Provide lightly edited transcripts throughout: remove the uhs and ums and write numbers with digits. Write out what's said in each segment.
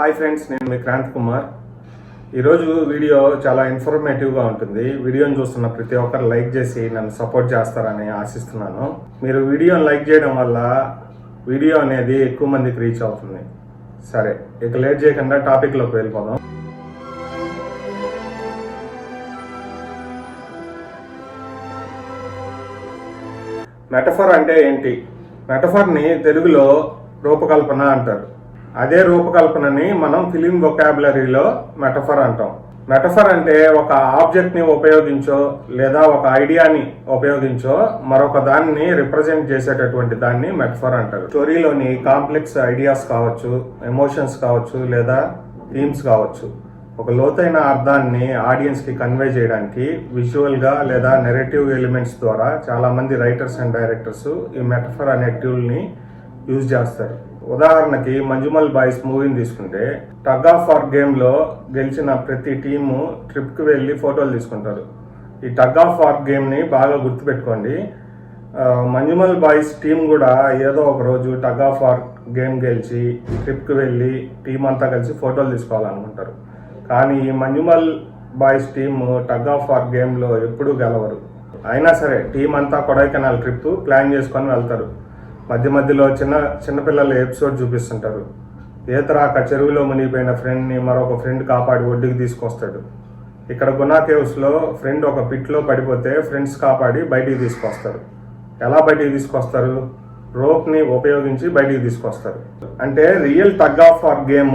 Hi friends, నేను మీ క్రాంత్ కుమార్. ఈరోజు video చాలా ఇన్ఫర్మేటివ్గా ఉంటుంది. వీడియోని చూస్తున్న ప్రతి ఒక్కరు లైక్ చేసి నన్ను సపోర్ట్ చేస్తారని ఆశిస్తున్నాను. మీరు వీడియోని లైక్ చేయడం వల్ల వీడియో అనేది ఎక్కువ మందికి రీచ్ అవుతుంది. సరే, ఇక లేట్ చేయకుండా టాపిక్లోకి వెళ్ళిపోదాం. మెటఫర్ అంటే ఏంటి? మెటఫర్ని తెలుగులో రూపకల్పన అంటారు. అదే రూపకల్పనని మనం ఫిలిం వొకాబులరీలో మెటఫర్ అంటాం. మెటఫర్ అంటే ఒక ఆబ్జెక్ట్ని ఉపయోగించో లేదా ఒక ఐడియాని ఉపయోగించో మరొక దాన్ని రిప్రజెంట్ చేసేటటువంటి దాన్ని మెటఫర్ అంటారు. స్టోరీలోని కాంప్లెక్స్ ఐడియాస్ కావచ్చు, ఎమోషన్స్ కావచ్చు, లేదా థీమ్స్ కావచ్చు, ఒక లోతైన అర్థాన్ని ఆడియన్స్కి కన్వే చేయడానికి విజువల్గా లేదా నెరేటివ్ ఎలిమెంట్స్ ద్వారా చాలామంది రైటర్స్ అండ్ డైరెక్టర్స్ ఈ మెటఫర్ అనే టూల్ని యూజ్ చేస్తారు. ఉదాహరణకి మంజుమల్ బాయ్స్ మూవీని తీసుకుంటే టగ్ ఆఫ్ వార్ గేమ్లో గెలిచిన ప్రతి టీము ట్రిప్కి వెళ్ళి ఫోటోలు తీసుకుంటారు. ఈ టగ్ ఆఫ్ వార్ గేమ్ని బాగా గుర్తుపెట్టుకోండి. మంజుమల్ బాయ్స్ టీం కూడా ఏదో ఒక రోజు టగ్ ఆఫ్ వార్ గేమ్ గెలిచి ట్రిప్కి వెళ్ళి టీం అంతా కలిసి ఫోటోలు తీసుకోవాలనుకుంటారు. కానీ ఈ Manjummel boys team tug of war గేమ్లో ఎప్పుడూ గెలవరు. అయినా సరే టీం అంతా కొడైకెనాల్ ట్రిప్ ప్లాన్ చేసుకొని వెళ్తారు. మధ్యలో చిన్నపిల్లల ఎపిసోడ్ చూపిస్తుంటారు. ఈతరాక చెరువులో మునిగిపోయిన ఫ్రెండ్ని మరొక ఫ్రెండ్ కాపాడి ఒడ్డుకి తీసుకొస్తాడు. ఇక్కడ గునా కేవ్స్లో ఫ్రెండ్ ఒక పిట్లో పడిపోతే ఫ్రెండ్స్ కాపాడి బయటికి తీసుకొస్తారు. ఎలా బయటికి తీసుకొస్తారు? రోప్ని ఉపయోగించి బయటికి తీసుకొస్తారు. అంటే real tug of war game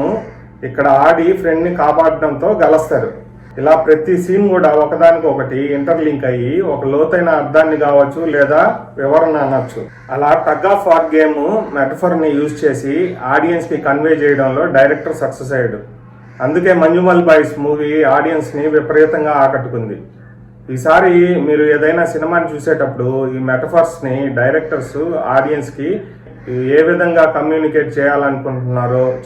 ఇక్కడ ఆడి ఫ్రెండ్ని కాపాడడంతో గెలుస్తారు. ఇలా ప్రతి సీన్ కూడా ఒకదానికి ఒకటి ఇంటర్లింక్ అయ్యి ఒక లోతైన అర్థాన్ని కావచ్చు లేదా వివరణ అనొచ్చు. అలా టగ్ ఆఫ్ వార్ గేమ్ మెటఫర్ని యూజ్ చేసి ఆడియన్స్కి కన్వే చేయడంలో డైరెక్టర్ సక్సెస్ అయ్యాడు. అందుకే మంజుమల్ బాయ్స్ మూవీ ఆడియన్స్ని విపరీతంగా ఆకట్టుకుంది. ఈసారి మీరు ఏదైనా సినిమాని చూసేటప్పుడు ఈ మెటఫర్స్ని డైరెక్టర్స్ ఆడియన్స్కి ఏ విధంగా కమ్యూనికేట్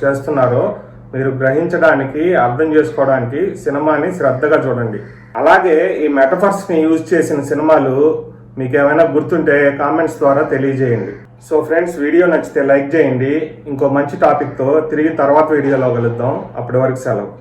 చేస్తున్నారో మీరు గ్రహించడానికి, అర్థం చేసుకోవడానికి సినిమాని శ్రద్ధగా చూడండి. అలాగే ఈ మెటఫర్స్ని యూజ్ చేసిన సినిమాలు మీకు ఏమైనా గుర్తుంటే కామెంట్స్ ద్వారా తెలియజేయండి. సో ఫ్రెండ్స్, వీడియో నచ్చితే లైక్ చేయండి. ఇంకో మంచి టాపిక్తో తిరిగి తర్వాత వీడియోలో కలుద్దాం. అప్పటి వరకు సెలవు.